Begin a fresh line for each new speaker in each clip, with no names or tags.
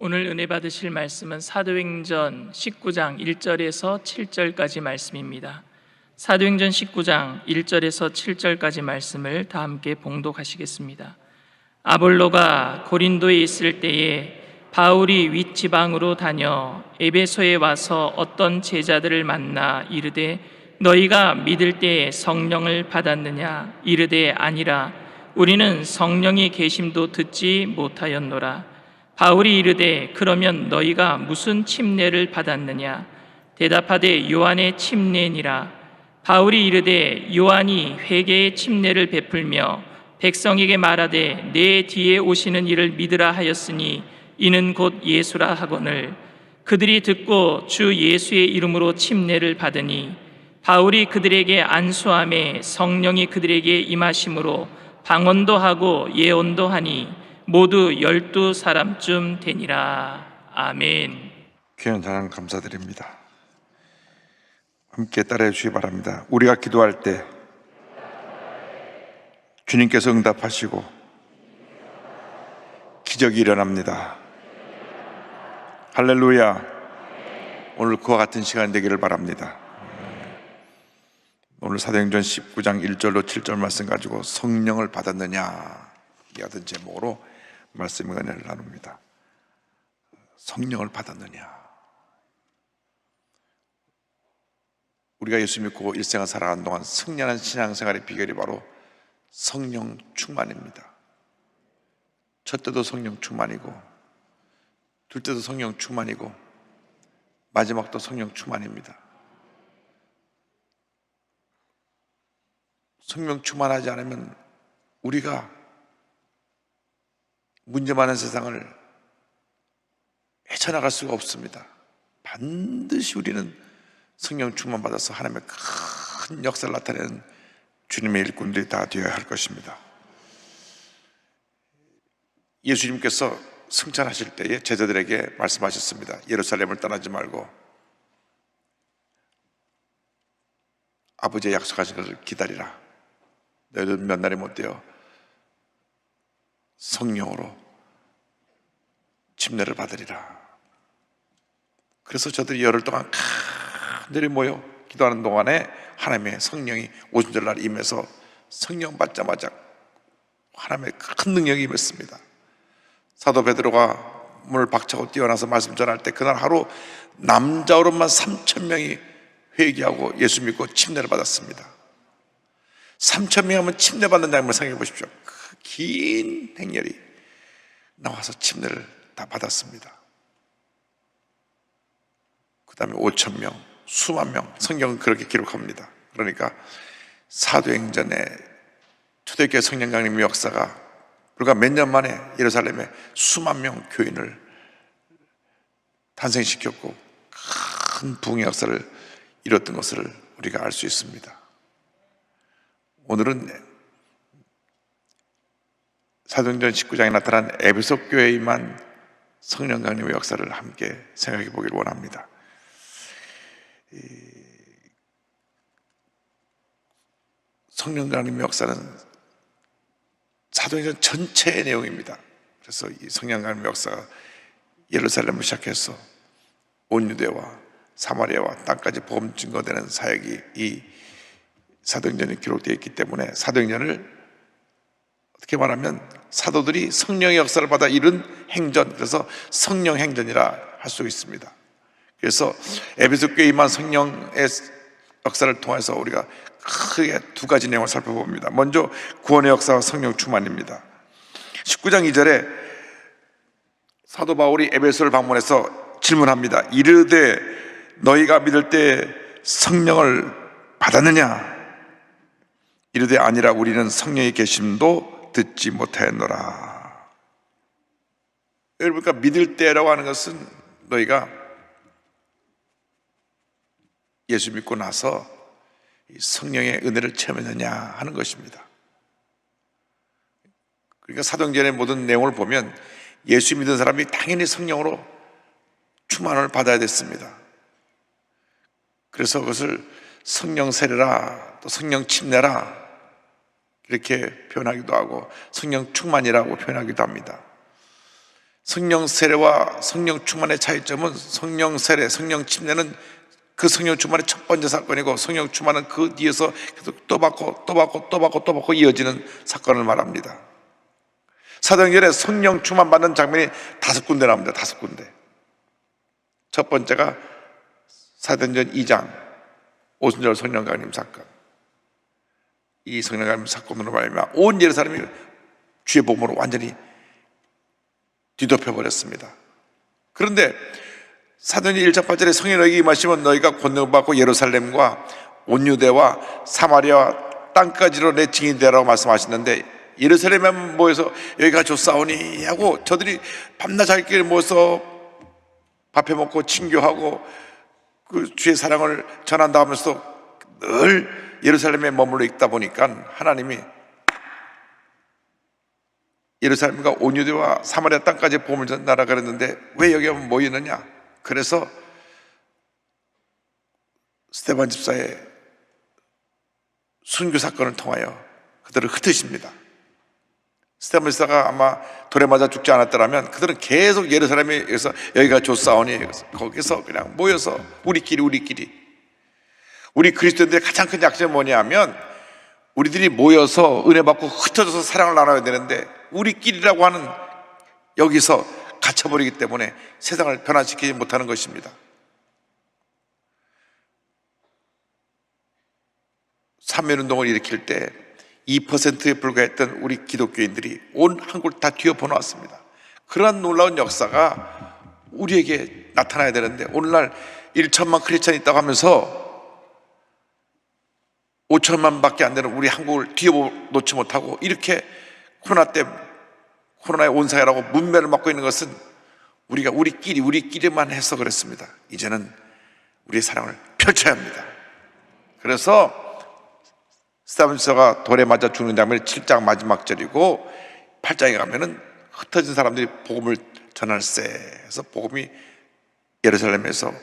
오늘 은혜 받으실 말씀은 사도행전 19장 1절에서 7절까지 말씀입니다. 사도행전 19장 1절에서 7절까지 말씀을 다 함께 봉독하시겠습니다. 아볼로가 고린도에 있을 때에 바울이 윗지방으로 다녀 에베소에 와서 어떤 제자들을 만나 이르되 너희가 믿을 때에 성령을 받았느냐? 이르되 아니라 우리는 성령이 계심도 듣지 못하였노라. 바울이 이르되 그러면 너희가 무슨 침례를 받았느냐? 대답하되 요한의 침례니라. 바울이 이르되 요한이 회개의 침례를 베풀며 백성에게 말하되 내 뒤에 오시는 이를 믿으라 하였으니 이는 곧 예수라 하거늘 그들이 듣고 주 예수의 이름으로 침례를 받으니 바울이 그들에게 안수함에 성령이 그들에게 임하심으로 방언도 하고 예언도 하니 모두 12사람쯤 되니라. 아멘.
귀한 찬양 감사드립니다. 함께 따라해 주시기 바랍니다. 우리가 기도할 때 주님께서 응답하시고 기적이 일어납니다. 할렐루야. 오늘 그와 같은 시간 되기를 바랍니다. 오늘 사도행전 19장 1절로 7절 말씀 가지고 성령을 받았느냐 이 같은 제목으로 말씀의 은혜를 나눕니다. 성령을 받았느냐. 우리가 예수 믿고 일생을 살아가는 동안 승리하는 신앙생활의 비결이 바로 성령 충만입니다. 첫 때도 성령 충만이고 둘 때도 성령 충만이고 마지막도 성령 충만입니다. 성령 충만하지 않으면 우리가 문제 많은 세상을 헤쳐나갈 수가 없습니다. 반드시 우리는 성령 충만 받아서 하나님의 큰 역사를 나타내는 주님의 일꾼들이 다 되어야 할 것입니다. 예수님께서 승천하실 때에 제자들에게 말씀하셨습니다. 예루살렘을 떠나지 말고 아버지의 약속하신 것을 기다리라. 너희들 몇 날이 못 되어 성령으로 침례를 받으리라. 그래서 저들이 열흘 동안 간절히 모여 기도하는 동안에 하나님의 성령이 오순절날 임해서 성령 받자마자 하나님의 큰 능력이 임했습니다. 사도 베드로가 문을 박차고 뛰어나서 말씀 전할 때 그날 하루 남자 어른만 3,000명이 회개하고 예수 믿고 침례를 받았습니다. 3,000명 하면 침례 받는 양을 생각해 보십시오. 그 긴 행렬이 나와서 침례를 다 받았습니다. 그 다음에 5,000명, 수만 명, 성경은 그렇게 기록합니다. 그러니까 사도행전에 초대교회 성령 강림의 역사가 불과 몇 년 만에 예루살렘에 수만 명 교인을 탄생시켰고 큰 부흥의 역사를 이뤘던 것을 우리가 알 수 있습니다. 오늘은 사도행전 19장에 나타난 에베소 교회에만 성령 강림의 역사를 함께 생각해 보기를 원합니다. 성령 강림의 역사는 사도행전 전체의 내용입니다. 그래서 이 성령 강림의 역사가 예루살렘을 시작해서 온 유대와 사마리아와 땅까지 복음 증거되는 사역이 이 사도행전에 기록되어 있기 때문에 사도행전을 어떻게 말하면 사도들이 성령의 역사를 받아 이룬 행전, 그래서 성령 행전이라 할 수 있습니다. 그래서 에베소 교회 임한 성령의 역사를 통해서 우리가 크게 두 가지 내용을 살펴봅니다. 먼저 구원의 역사와 성령 충만입니다. 19장 2절에 사도 바울이 에베소를 방문해서 질문합니다. 이르되 너희가 믿을 때 성령을 받았느냐? 이르되 아니라 우리는 성령의 계심도 듣지 못하였노라. 여러분, 그러니까 믿을 때라고 하는 것은 너희가 예수 믿고 나서 성령의 은혜를 체험했느냐 하는 것입니다. 그러니까 사도행전의 모든 내용을 보면 예수 믿은 사람이 당연히 성령으로 충만을 받아야 됐습니다. 그래서 그것을 성령 세례라, 또 성령 침례라 이렇게 표현하기도 하고 성령 충만이라고 표현하기도 합니다. 성령 세례와 성령 충만의 차이점은 성령 세례, 성령 침례는 그 성령 충만의 첫 번째 사건이고 성령 충만은 그 뒤에서 계속 또 받고 이어지는 사건을 말합니다. 사도행전에 성령 충만 받는 장면이 5군데 나옵니다. 5군데. 첫 번째가 사도행전 2장 오순절 성령 강림 사건. 이 성령 강림 사건으로 말하면 온 예루살렘이 주의 복음으로 완전히 뒤덮여 버렸습니다. 그런데 사도행전 1장 8절에 성령이 너희에게 임하시면 너희가 권능을 받고 예루살렘과 온 유대와 사마리아와 땅까지로 내 증인이 되라고 말씀하시는데, 예루살렘에 모여서 여기가 좋사오니 하고 저들이 밤낮 잘길 모여서 밥해 먹고 친교하고 그 주의 사랑을 전한다 하면서 늘 예루살렘에 머물러 있다 보니까 하나님이 예루살렘과 온 유대와 사마리아 땅까지 복음을 전하라 그랬는데 왜 여기 모이느냐? 그래서 스데반 집사의 순교 사건을 통하여 그들을 흩으십니다. 스데반 집사가 아마 돌에 맞아 죽지 않았더라면 그들은 계속 예루살렘에서 여기가 좋사오니 거기서 그냥 모여서 우리 그리스도인들의 가장 큰 약점이 뭐냐면 우리들이 모여서 은혜 받고 흩어져서 사랑을 나눠야 되는데 우리끼리라고 하는 여기서 갇혀버리기 때문에 세상을 변화시키지 못하는 것입니다. 삼면운동을 일으킬 때 2%에 불과했던 우리 기독교인들이 온 한국을 다 뒤엎어 놓았습니다. 그러한 놀라운 역사가 우리에게 나타나야 되는데 오늘날 1천만 크리스찬이 있다고 하면서 5천만 밖에 안 되는 우리 한국을 뒤엎어놓지 못하고 이렇게 코로나 때 코로나의 온사회라고 문매를 맞고 있는 것은 우리가 우리끼리만 해서 그랬습니다. 이제는 우리의 사랑을 펼쳐야 합니다. 그래서 스데반 집사가 돌에 맞아 죽는 장면이 7장 마지막 절이고 8장에 가면은 흩어진 사람들이 복음을 전할세 해서 복음이 예루살렘에서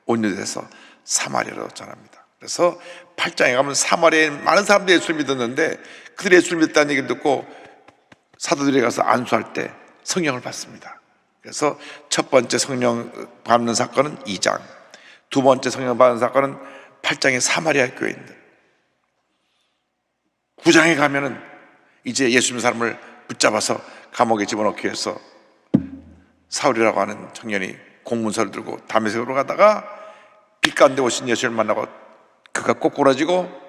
온 유대에서 사마리아로 전합니다. 그래서 8장에 가면 사마리아에 많은 사람들이 예수를 믿었는데 그들이 예수를 믿었다는 얘기를 듣고 사도들이 가서 안수할 때 성령을 받습니다. 그래서 첫 번째 성령 받는 사건은 2장, 두 번째 성령 받는 사건은 8장의 사마리아 교인들, 9장에 가면은 이제 예수 믿는 사람을 붙잡아서 감옥에 집어넣기 위해서 사울이라고 하는 청년이 공문서를 들고 다메섹으로 가다가 빛 가운데 오신 예수를 만나고 그가 꼬꾸라지고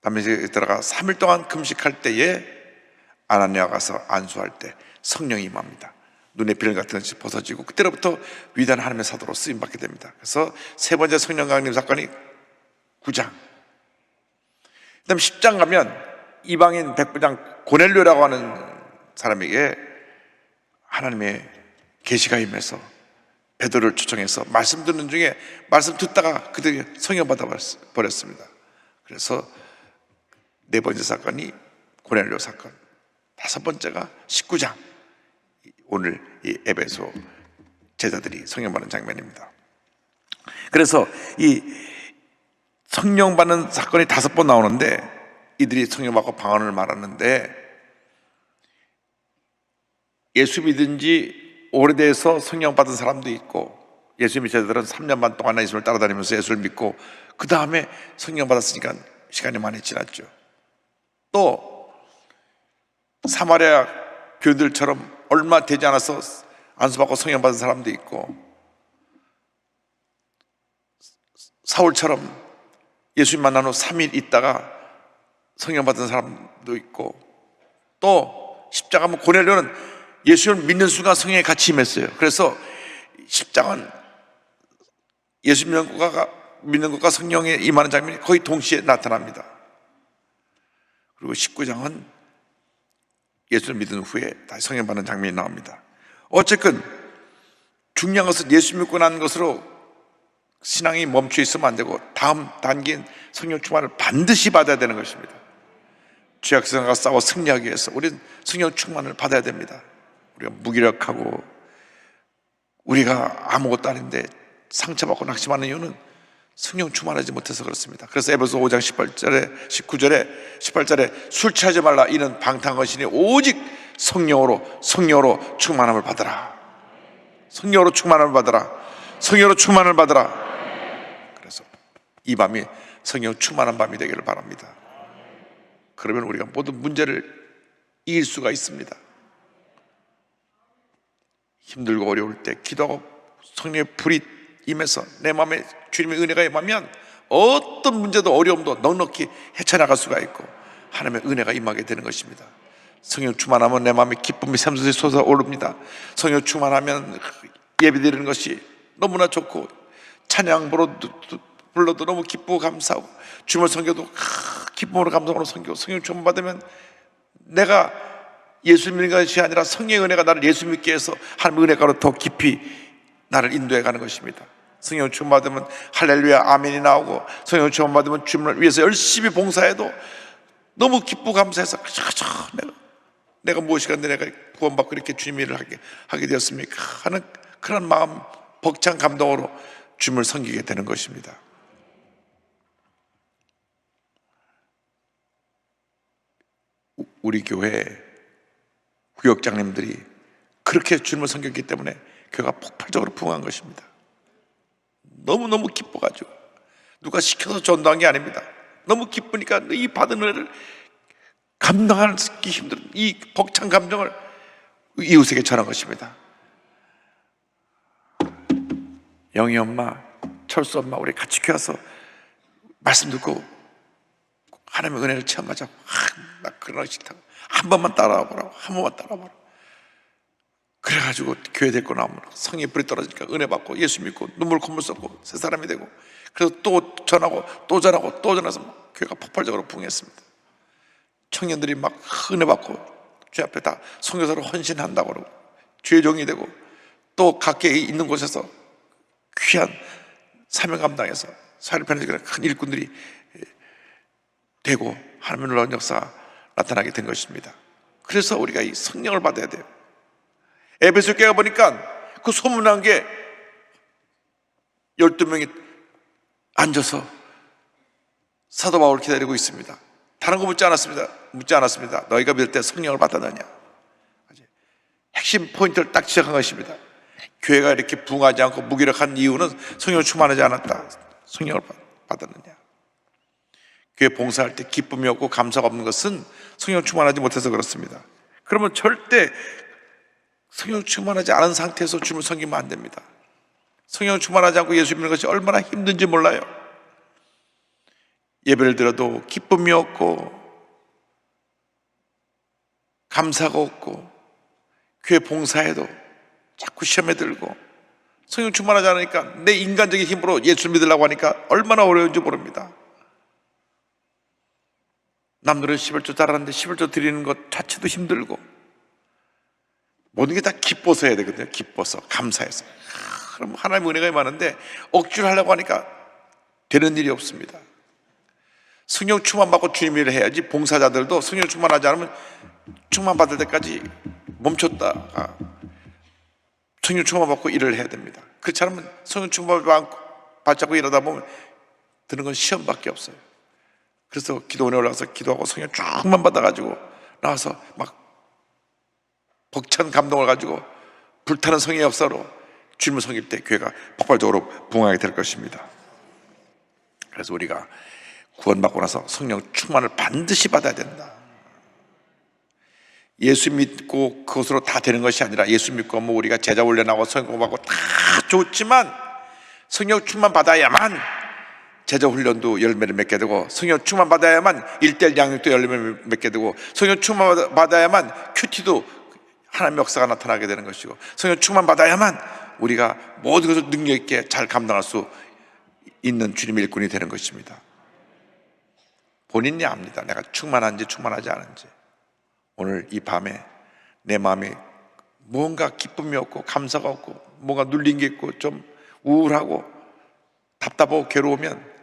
다메섹에 들어가 3일 동안 금식할 때에 아나니아가 가서 안수할 때 성령이 임합니다. 눈에 비늘 같은 것이 벗어지고 그때로부터 위대한 하나님의 사도로 쓰임받게 됩니다. 그래서 세 번째 성령 강림 사건이 9장, 그 다음 10장 가면 이방인 백부장 고넬료라고 하는 사람에게 하나님의 계시가 임해서 베드로를 초청해서 말씀 듣는 중에 말씀 듣다가 그들이 성령 받아 버렸습니다. 그래서 네 번째 사건이 고넬료 사건, 다섯 번째가 19장, 오늘 이 에베소 제자들이 성령 받는 장면입니다. 그래서 이 성령 받는 사건이 5번 나오는데 이들이 성령 받고 방언을 말하는데 예수 믿은 지 오래돼서 성령 받은 사람도 있고 예수 믿은 제자들은 3년 반 동안 예수를 따라다니면서 예수를 믿고 그 다음에 성령 받았으니까 시간이 많이 지났죠. 또 사마리아 교인들처럼 얼마 되지 않아서 안수받고 성령 받은 사람도 있고 사울처럼 예수님 만난 후 3일 있다가 성령 받은 사람도 있고 또 십자가 고넬료는 예수를 믿는 순간 성령에 같이 임했어요. 그래서 십장은 예수 믿는 것과 성령에 임하는 장면이 거의 동시에 나타납니다. 그리고 19장은 예수를 믿은 후에 다시 성령 받는 장면이 나옵니다. 어쨌든 중요한 것은 예수 믿고 난 것으로 신앙이 멈춰 있으면 안 되고 다음 단계인 성령 충만을 반드시 받아야 되는 것입니다. 죄악 세상과 싸워 승리하기 위해서 우리는 성령 충만을 받아야 됩니다. 우리가 무기력하고 우리가 아무것도 아닌데 상처받고 낙심하는 이유는 성령 충만하지 못해서 그렇습니다. 그래서 에베소 5장 18절에 술 취하지 말라. 이는 방탕한 것이니 오직 성령으로 충만함을 받으라. 성령으로 충만함을 받으라. 성령으로 충만을 받으라. 그래서 이 밤이 성령 충만한 밤이 되기를 바랍니다. 그러면 우리가 모든 문제를 이길 수가 있습니다. 힘들고 어려울 때 기도하고 성령의 불이 임해서 내 마음에 주님의 은혜가 임하면 어떤 문제도 어려움도 넉넉히 헤쳐나갈 수가 있고 하나님의 은혜가 임하게 되는 것입니다. 성령 충만하면 내 마음에 기쁨이 샘솟이 솟아오릅니다. 성령 충만하면 예배드리는 것이 너무나 좋고 찬양 불러도 너무 기쁘고 감사하고 주님을 섬겨도 기쁨으로 감사로 섬기고 성령 충만 받으면 내가 예수 믿는 것이 아니라 성령의 은혜가 나를 예수 믿게 해서 하나님의 은혜가로 더 깊이 나를 인도해 가는 것입니다. 성령 충만 받으면 할렐루야 아멘이 나오고 성령 충만 받으면 주님을 위해서 열심히 봉사해도 너무 기쁘고 감사해서 내가 무엇이간데 내가 구원받고 이렇게 주님 일을 하게 되었습니까 하는 그런 마음 벅찬 감동으로 주님을 섬기게 되는 것입니다. 우리 교회 구역장님들이 그렇게 주님을 섬겼기 때문에 교회가 폭발적으로 부흥한 것입니다. 너무너무 기뻐가지고 누가 시켜서 전도한 게 아닙니다. 너무 기쁘니까 이 받은 은혜를 감당하기 힘든 이 벅찬 감정을 이웃에게 전한 것입니다. 영희 엄마, 철수 엄마 우리 같이 교회 와서 말씀 듣고 하나님의 은혜를 체험하자고. 나 그러기 싫다고. 한 번만 따라와 보라고. 한 번만 따라와 보라고. 그래가지고 교회 데리고 나오면 성령의 불이 떨어지니까 은혜 받고 예수 믿고 눈물 콧물 쏟고 새 사람이 되고 그래서 또 전하고 또 전하고 또 전해서 교회가 폭발적으로 부흥했습니다. 청년들이 막 은혜 받고 주 앞에 다 선교사로 헌신한다고 그러고 주의 종이 되고 또 각계 있는 곳에서 귀한 사명 감당해서 사회를 편해지는 큰 일꾼들이 되고 하나님의 놀라운 역사가 나타나게 된 것입니다. 그래서 우리가 이 성령을 받아야 돼요. 에베소 교회가 보니까 그 소문난 게 12명이 앉아서 사도 바울을 기다리고 있습니다. 다른 거 묻지 않았습니다. 너희가 믿을 때 성령을 받았느냐. 핵심 포인트를 딱 지적한 것입니다. 교회가 이렇게 부흥하지 않고 무기력한 이유는 성령을 충만하지 않았다. 성령을 받았느냐. 교회 봉사할 때 기쁨이 없고 감사가 없는 것은 성령 충만하지 못해서 그렇습니다. 그러면 절대 성령 충만하지 않은 상태에서 주님을 섬기면 안 됩니다. 성령 충만하지 않고 예수 믿는 것이 얼마나 힘든지 몰라요. 예배를 들어도 기쁨이 없고 감사가 없고 교회 봉사해도 자꾸 시험에 들고 성령 충만하지 않으니까 내 인간적인 힘으로 예수 믿으려고 하니까 얼마나 어려운지 모릅니다. 남들은 11조 잘하는데 11조 드리는 것 자체도 힘들고 모든 게 다 기뻐서 해야 되거든요. 기뻐서 감사해서. 그럼 하나님의 은혜가 많은데 억지로 하려고 하니까 되는 일이 없습니다. 성령 충만 받고 주님 일을 해야지. 봉사자들도 성령 충만하지 않으면 충만 받을 때까지 멈췄다가 성령 충만 받고 일을 해야 됩니다. 그렇지 않으면 성령 충만 받지 않고 일하다 보면 드는 건 시험밖에 없어요. 그래서 기도원에 올라가서 기도하고 성령 충만 받아가지고 나와서 막 벅찬 감동을 가지고 불타는 성의 역사로 주님을 섬길 때 교회가 폭발적으로 부흥하게 될 것입니다. 그래서 우리가 구원받고 나서 성령 충만을 반드시 받아야 된다. 예수 믿고 그것으로 다 되는 것이 아니라 예수 믿고 뭐 우리가 제자 훈련하고 성령 받고 다 좋지만 성령 충만 받아야만 제자 훈련도 열매를 맺게 되고 성령 충만 받아야만 1:1 양육도 열매를 맺게 되고 성령 충만 받아야만 큐티도 하나님의 역사가 나타나게 되는 것이고 성령 충만 받아야만 우리가 모든 것을 능력 있게 잘 감당할 수 있는 주님의 일꾼이 되는 것입니다. 본인이 압니다. 내가 충만한지 충만하지 않은지. 오늘 이 밤에 내 마음에 뭔가 기쁨이 없고 감사가 없고 뭔가 눌린 게 있고 좀 우울하고 답답하고 괴로우면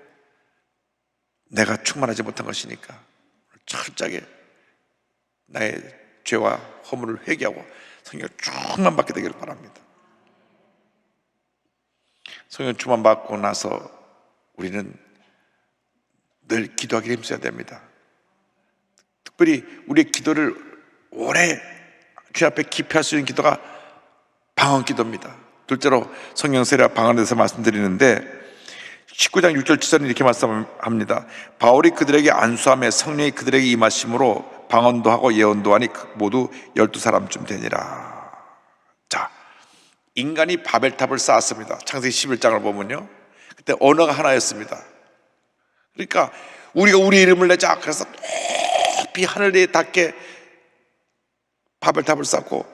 내가 충만하지 못한 것이니까 철저하게 나의 죄와 허물을 회개하고 성령 충만 받게 되기를 바랍니다. 성령 충만 받고 나서 우리는 늘 기도하기 힘써야 됩니다. 특별히 우리의 기도를 오래 주님 앞에 기피할 수 있는 기도가 방언 기도입니다. 둘째로 성령 세례와 방언에 대해서 말씀드리는데 19장 6절 7절은 이렇게 말씀합니다. 바울이 그들에게 안수함에 성령이 그들에게 임하심으로 방언도 하고 예언도 하니 모두 12사람쯤 되니라. 자, 인간이 바벨탑을 쌓았습니다. 창세기 11장을 보면요, 그때 언어가 하나였습니다. 그러니까 우리가 우리 이름을 내자, 그래서 높이 하늘에 닿게 바벨탑을 쌓고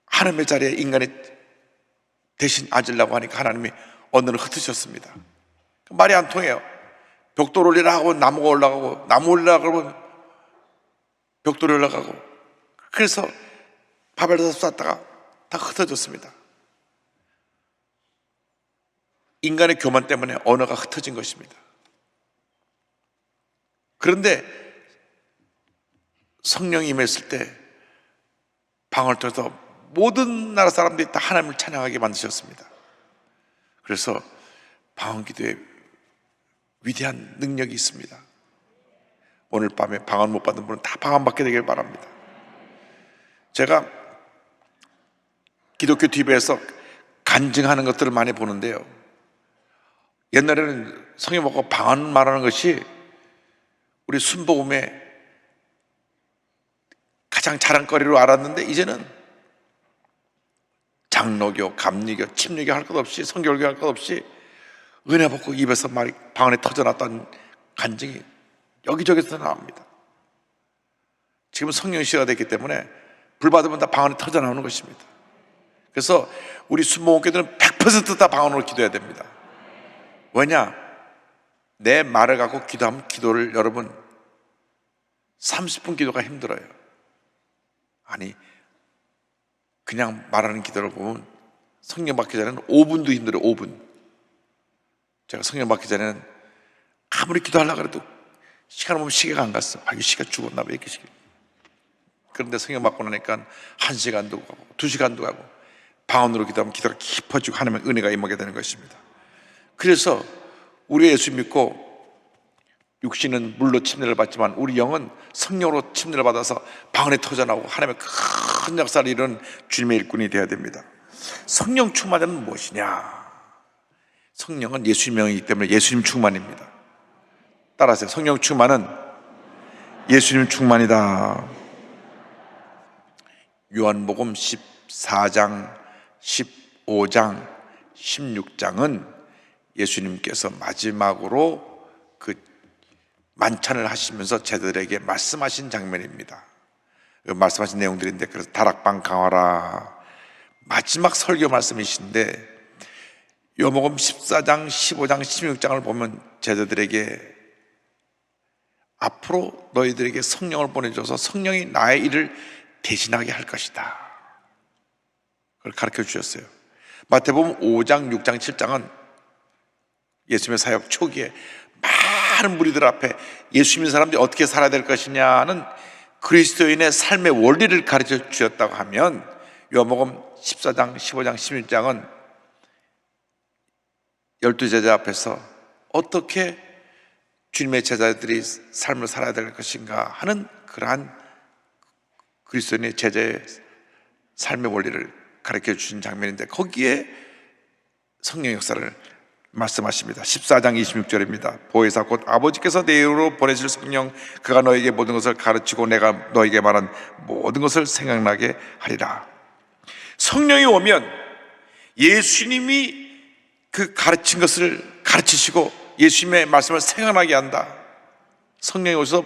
하나님의 자리에 인간이 대신 앉으려고 하니까 하나님이 언어를 흩으셨습니다. 말이 안 통해요. 벽돌 올리라 하고 나무가 올라가고, 나무 올리라 그러면 벽돌이 올라가고, 그래서 바벨탑 쌓다가 다 흩어졌습니다. 인간의 교만 때문에 언어가 흩어진 것입니다. 그런데 성령이 임했을 때 방언을 통해서 모든 나라 사람들이 다 하나님을 찬양하게 만드셨습니다. 그래서 방언 기도에 위대한 능력이 있습니다. 오늘 밤에 방언 못 받은 분은 다 방언 받게 되길 바랍니다. 제가 기독교 TV에서 간증하는 것들을 많이 보는데요, 옛날에는 성경 먹고 방언 말하는 것이 우리 순복음의 가장 자랑거리로 알았는데, 이제는 장로교, 감리교, 침례교 할 것 없이, 성결교 할 것 없이 은혜 받고 입에서 말이 방언에 터져났다는 간증이 여기저기서 나옵니다. 지금 성령 시대가 됐기 때문에 불 받으면 다 방언에 터져나오는 것입니다. 그래서 우리 순복음교들은 100% 다 방언으로 기도해야 됩니다. 왜냐? 내 말을 갖고 기도하면 기도를 여러분 30분 기도가 힘들어요. 아니, 그냥 말하는 기도를 보면 성령 받기 전에는 5분도 힘들어요. 5분. 제가 성령 받기 전에는 아무리 기도하려고 해도 시간을 보면 시계가 안 갔어. 이 시간 죽었나 봐, 이렇게 시계. 그런데 성령 받고 나니까 1시간도 가고 2시간도 가고, 방언으로 기도하면 기도가 깊어지고 하나님의 은혜가 임하게 되는 것입니다. 그래서 우리 예수 믿고 육신은 물로 침례를 받지만 우리 영은 성령으로 침례를 받아서 방언에 터져나오고 하나님의 큰 역사를 이루는 주님의 일꾼이 되어야 됩니다. 성령 충만은 무엇이냐? 성령은 예수님 명이기 때문에 예수님 충만입니다. 따라하세요. 성령 충만은 예수님 충만이다. 요한복음 14장, 15장, 16장은 예수님께서 마지막으로 그 만찬을 하시면서 제자들에게 말씀하신 장면입니다. 말씀하신 내용들인데, 그래서 다락방 강화라, 마지막 설교 말씀이신데, 요한복음 14장, 15장, 16장을 보면 제자들에게 앞으로 너희들에게 성령을 보내줘서 성령이 나의 일을 대신하게 할 것이다, 그걸 가르쳐 주셨어요. 마태복음 5장, 6장, 7장은 예수님의 사역 초기에 많은 무리들 앞에 예수 믿는 사람들이 어떻게 살아야 될 것이냐는 그리스도인의 삶의 원리를 가르쳐 주셨다고 하면, 요한복음 14장, 15장, 16장은 12제자 앞에서 어떻게 주님의 제자들이 삶을 살아야 될 것인가 하는 그러한 그리스도인의 제자의 삶의 원리를 가르쳐 주신 장면인데, 거기에 성령 역사를 말씀하십니다. 14장 26절입니다. 보혜사 곧 아버지께서 내 이름으로 보내실 성령, 그가 너에게 모든 것을 가르치고 내가 너에게 말한 모든 것을 생각나게 하리라. 성령이 오면 예수님이 그 가르친 것을 가르치시고 예수님의 말씀을 생각나게 한다. 성령이 오셔서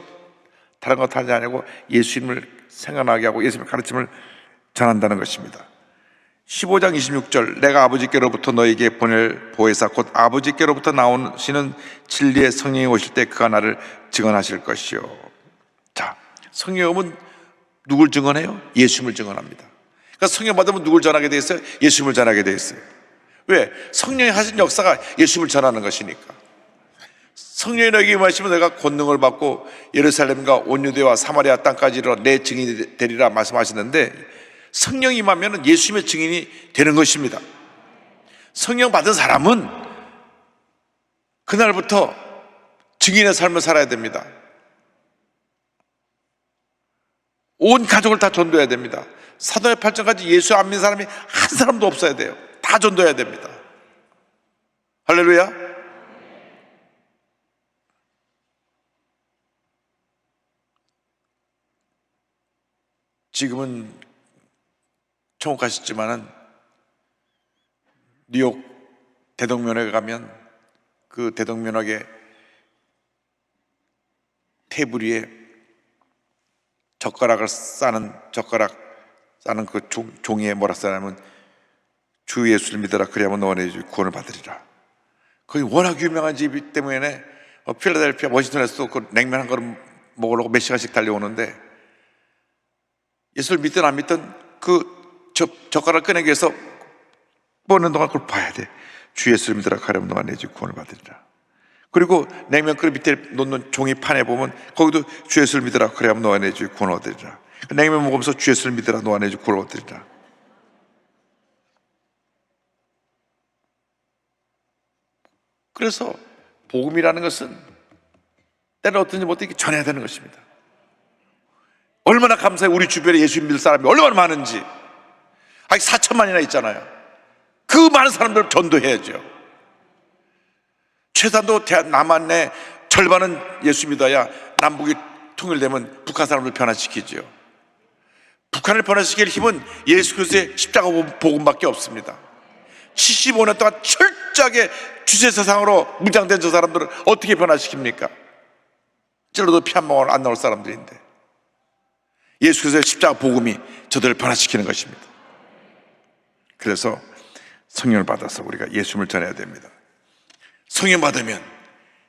다른 것 하지 아니고 예수님을 생각나게 하고 예수님의 가르침을 전한다는 것입니다. 15장 26절, 내가 아버지께로부터 너에게 보낼 보혜사 곧 아버지께로부터 나오시는 진리의 성령이 오실 때 그가 나를 증언하실 것이요. 자, 성령이 오면 누굴 증언해요? 예수님을 증언합니다. 그러니까 성령 받으면 누굴 전하게 돼 있어요? 예수님을 전하게 돼 있어요. 왜? 성령이 하신 역사가 예수님을 전하는 것이니까. 성령이 너에게 임하시면 내가 권능을 받고 예루살렘과 온 유대와 사마리아 땅까지 이르러 내 증인이 되리라 말씀하시는데, 성령이 임하면 예수님의 증인이 되는 것입니다. 성령 받은 사람은 그날부터 증인의 삶을 살아야 됩니다. 온 가족을 다 전도해야 됩니다. 사도의 발전까지 예수 안 믿는 사람이 한 사람도 없어야 돼요. 다 전도해야 됩니다. 할렐루야. 지금은 천국 가셨지만은 뉴욕 대동면허에 가면 그 대동면허의 테이블 위에 젓가락 싸는 그 종이에 뭐라 써냐면 주 예수를 믿어라 그리하면 너와 구원을 받으리라. 거기 워낙 유명한 집이기 때문에 필라델피아 워싱턴에서도 그 냉면 한 그릇 먹으려고 몇 시간씩 달려오는데, 예수를 믿든 안 믿든 그 젓가락 꺼내기 위해서 먹는 동안 그걸 봐야 돼. 주 예수를 믿으라 가려면 너와 내 집 구원을 받으리라. 그리고 냉면 그릇 밑에 놓는 종이 판에 보면 거기도 주 예수를 믿으라 그래야면 너와 내 집 구원을 얻으리라. 냉면 먹으면서 주 예수를 믿으라 너와 내 집 구원을 얻으리라. 그래서 복음이라는 것은 때를 어떤지 못하게 전해야 되는 것입니다. 얼마나 감사해. 우리 주변에 예수 믿을 사람이 얼마나 많은지. 아직 4천만이나 있잖아요. 그 많은 사람들을 전도해야죠. 최소한도 남한 내 절반은 예수 믿어야 남북이 통일되면 북한 사람들 변화시키죠. 북한을 변화시킬 힘은 예수 그리스도의 십자가 복음밖에 없습니다. 75년 동안 철저하게 주제사상으로 무장된 저 사람들을 어떻게 변화시킵니까? 찔러도 피 한 방울 안 나올 사람들인데 예수 그리스도의 십자가 복음이 저들을 변화시키는 것입니다. 그래서 성령을 받아서 우리가 예수님을 전해야 됩니다. 성령 받으면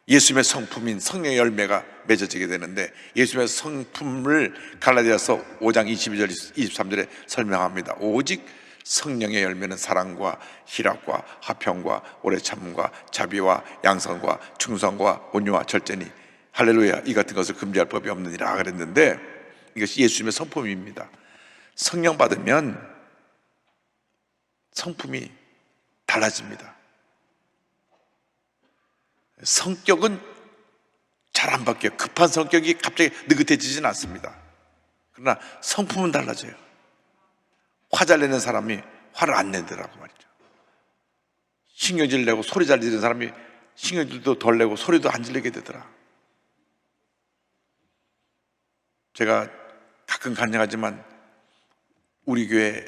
예수님의 성품인 성령의 열매가 맺어지게 되는데, 예수님의 성품을 갈라디아서 5장 22절 23절에 설명합니다. 오직 성령의 열매는 사랑과 희락과 화평과 오래 참음과 자비와 양선과 충성과 온유와 절제니 할렐루야, 이 같은 것을 금지할 법이 없느니라 그랬는데, 이것이 예수님의 성품입니다. 성령 받으면 성품이 달라집니다. 성격은 잘 안 바뀌어요. 급한 성격이 갑자기 느긋해지진 않습니다. 그러나 성품은 달라져요. 화 잘 내는 사람이 화를 안 내더라고 말이죠. 신경질 내고 소리 잘 지르는 사람이 신경질도 덜 내고 소리도 안 지르게 되더라. 제가 가끔 간증하지만 우리 교회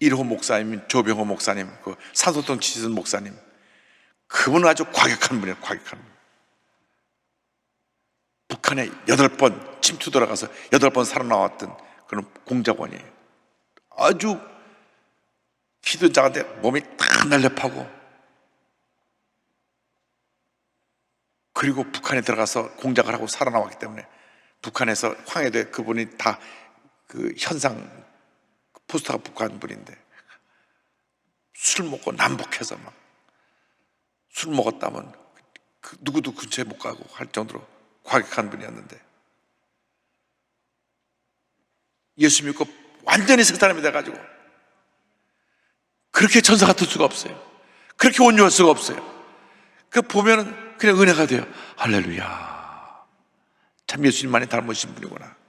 1호 목사님, 조병호 목사님, 그 산소통 치시는 목사님, 그분은 아주 과격한 분이에요. 과격한 분. 북한에 8번 침투 들어가서 8번 살아나왔던 그런 공작원이에요. 아주 키도 작은데 몸이 다 날렵하고, 그리고 북한에 들어가서 공작을 하고 살아나왔기 때문에 북한에서 황해도에 그분이 다 그 현상 포스터가 북한 분인데, 술 먹고 남북해서 막 술 먹었다면 그 누구도 근처에 못 가고 할 정도로 과격한 분이었는데, 예수 믿고 완전히 새 사람이 돼가지고 그렇게 천사 같을 수가 없어요. 그렇게 온유할 수가 없어요. 그 보면은 그냥 은혜가 돼요. 할렐루야, 참 예수님만이 닮으신 분이구나.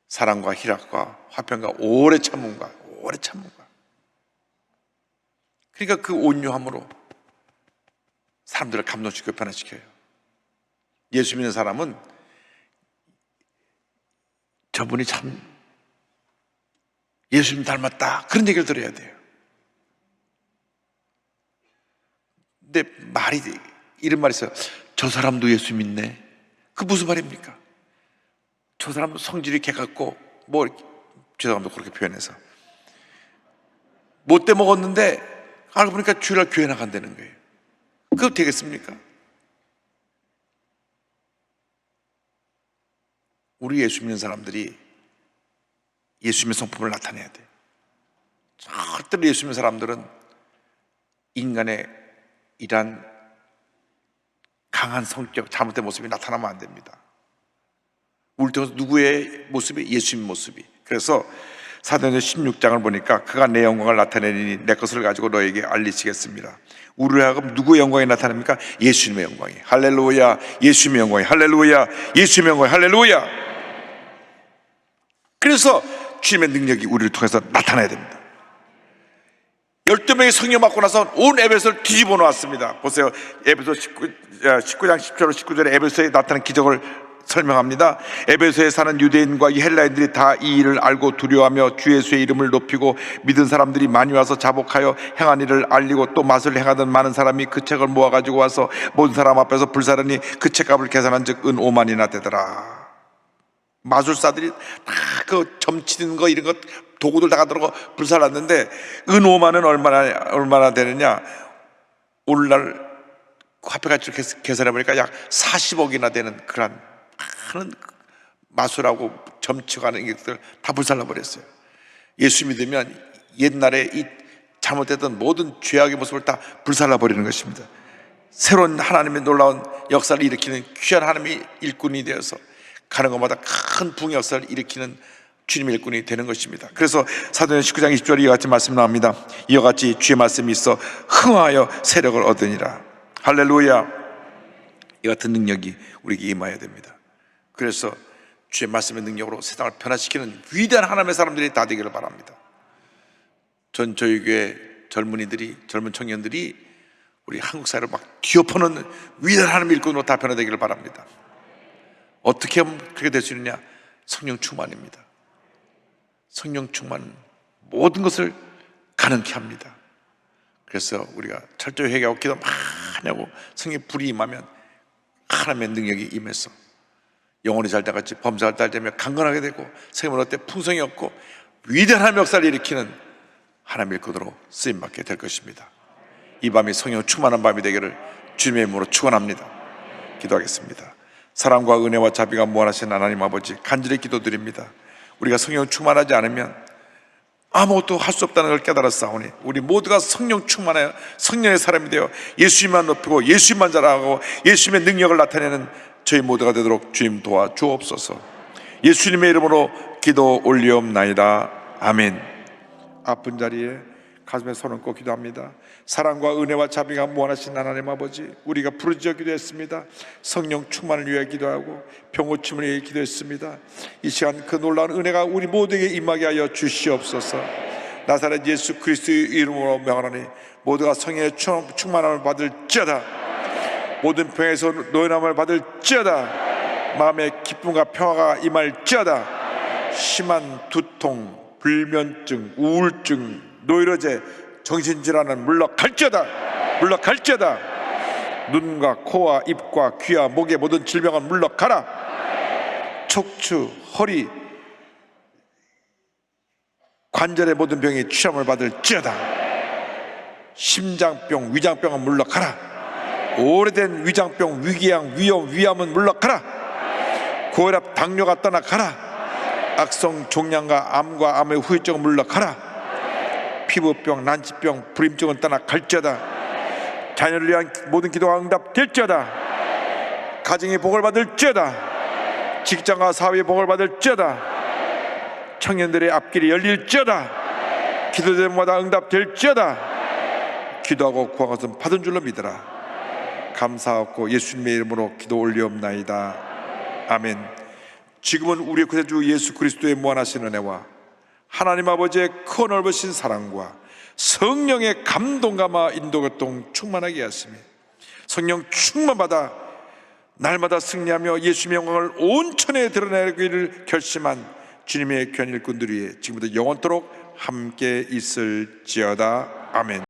사랑과 희락과 화평과 오래 참음과 그러니까 그 온유함으로 사람들을 감동시키고 변화시켜요. 예수 믿는 사람은 저분이 참 예수님 닮았다, 그런 얘기를 들어야 돼요. 근데 이런 말이 있어요. 저 사람도 예수 믿네. 그 무슨 말입니까? 저 사람은 성질이 개같고 뭐 죄송합니다 그렇게 표현해서 못돼 먹었는데 알고 보니까 주일날 교회 나간다는 거예요. 그거 되겠습니까? 우리 예수 믿는 사람들이 예수님의 성품을 나타내야 돼요. 절대로 예수 믿는 사람들은 인간의 이러한 강한 성격, 잘못된 모습이 나타나면 안 됩니다. 우리 통해서 누구의 모습이? 예수님 모습이. 그래서 사도행전 16장을 보니까 그가 내 영광을 나타내니 내 것을 가지고 너에게 알리시겠습니다. 우리를 하여금 누구의 영광이 나타납니까? 예수님의 영광이. 할렐루야, 예수님의 영광이. 할렐루야, 예수님의 영광이. 할렐루야. 그래서 주님의 능력이 우리를 통해서 나타나야 됩니다. 12명이 성령 받고 나서 온 에베소를 뒤집어 놓았습니다. 보세요. 에베소 19장 10절 19절에 에베소에 나타난 기적을 설명합니다. 에베소에 사는 유대인과 이 헬라인들이 다 이 일을 알고 두려워하며 주 예수의 이름을 높이고 믿은 사람들이 많이 와서 자복하여 행한 일을 알리고 또 맛을 행하던 많은 사람이 그 책을 모아가지고 와서 모든 사람 앞에서 불사르니 그 책값을 계산한 즉 은 5만이나 되더라. 마술사들이 다 그 점치는 거 이런 것 도구들 다 가들고 불살랐는데 은 5만은 얼마나 되느냐? 오늘날 화폐 가치로 계산해 보니까 약 40억이나 되는 그런 많은 마술하고 점치가는 것들 다 불살라 버렸어요. 예수 믿으면 옛날에 이 잘못했던 모든 죄악의 모습을 다 불살라 버리는 것입니다. 새로운 하나님의 놀라운 역사를 일으키는 귀한 하나님의 일꾼이 되어서 가는 곳마다 큰 부흥 역사를 일으키는 주님의 일꾼이 되는 것입니다. 그래서 사도행전 19장 20절에 이와 같이 말씀 나옵니다. 이와 같이 주의 말씀이 있어 흥하여 세력을 얻으니라. 할렐루야. 이 같은 능력이 우리에게 임해야 됩니다. 그래서 주의 말씀의 능력으로 세상을 변화시키는 위대한 하나님의 사람들이 다 되기를 바랍니다. 전 저희 교회 젊은 청년들이 우리 한국 사회를 막 뒤엎어놓는 위대한 하나님의 일꾼으로 다 변화되기를 바랍니다. 어떻게 하면 그렇게 될 수 있느냐? 성령 충만입니다. 성령 충만은 모든 것을 가능케 합니다. 그래서 우리가 철저히 회개하고 기도 많이 하고 성령의 불이 임하면 하나님의 능력이 임해서 영혼이 잘 돼같이 범사가 잘 되며 강건하게 되고 생명을 얻을 때 풍성이 없고 위대한 하나님의 역사를 일으키는 하나님의 일꾼으로 쓰임받게 될 것입니다. 이 밤이 성령 충만한 밤이 되기를 주님의 이름으로 축원합니다. 기도하겠습니다. 사랑과 은혜와 자비가 무한하신 하나님 아버지, 간절히 기도드립니다. 우리가 성령 충만하지 않으면 아무것도 할 수 없다는 걸 깨달았사오니 우리 모두가 성령 충만하여 성령의 사람이 되어 예수님만 높이고 예수님만 자랑하고 예수님의 능력을 나타내는 저희 모두가 되도록 주님 도와 주옵소서. 예수님의 이름으로 기도 올리옵나이다. 아멘. 아픈 자리에 가슴에 손을 얹고 기도합니다. 사랑과 은혜와 자비가 무한하신 하나님 아버지, 우리가 부르짖어 기도했습니다. 성령 충만을 위해 기도하고 병고침을 위해 기도했습니다. 이 시간 그 놀라운 은혜가 우리 모두에게 임하게 하여 주시옵소서. 나사렛 예수 그리스도의 이름으로 명하노니 모두가 성령의 충만함을 받을지어다. 모든 병에서 노연함을 받을지어다. 마음의 기쁨과 평화가 임할지어다. 심한 두통, 불면증, 우울증, 노이로제, 정신질환은 물러갈지어다. 물러갈지어다. 눈과 코와 입과 귀와 목의 모든 질병은 물러가라. 척추, 허리, 관절의 모든 병이 취함을 받을지어다. 심장병, 위장병은 물러가라. 오래된 위장병, 위궤양, 위염, 위암은 물러가라. 고혈압, 당뇨가 떠나가라. 악성 종양과 암과 암의 후유증은 물러가라. 피부병, 난치병, 불임증은 떠나갈지어다. 자녀를 위한 모든 기도가 응답될지어다. 가정의 복을 받을지어다. 직장과 사회의 복을 받을지어다. 청년들의 앞길이 열릴지어다. 기도제마다 응답될지어다. 기도하고 구한 것은 받은 줄로 믿으라. 감사하고 예수님의 이름으로 기도 올리옵나이다. 아멘. 지금은 우리의 구세주 예수 그리스도의 무한하신 은혜와 하나님 아버지의 큰 넓으신 사랑과 성령의 감동감화 인도교통 충만하게 하시며 성령 충만받아 날마다 승리하며 예수님의 영광을 온 천하에 드러내기를 결심한 주님의 귀한 일꾼들이 지금부터 영원토록 함께 있을지어다. 아멘.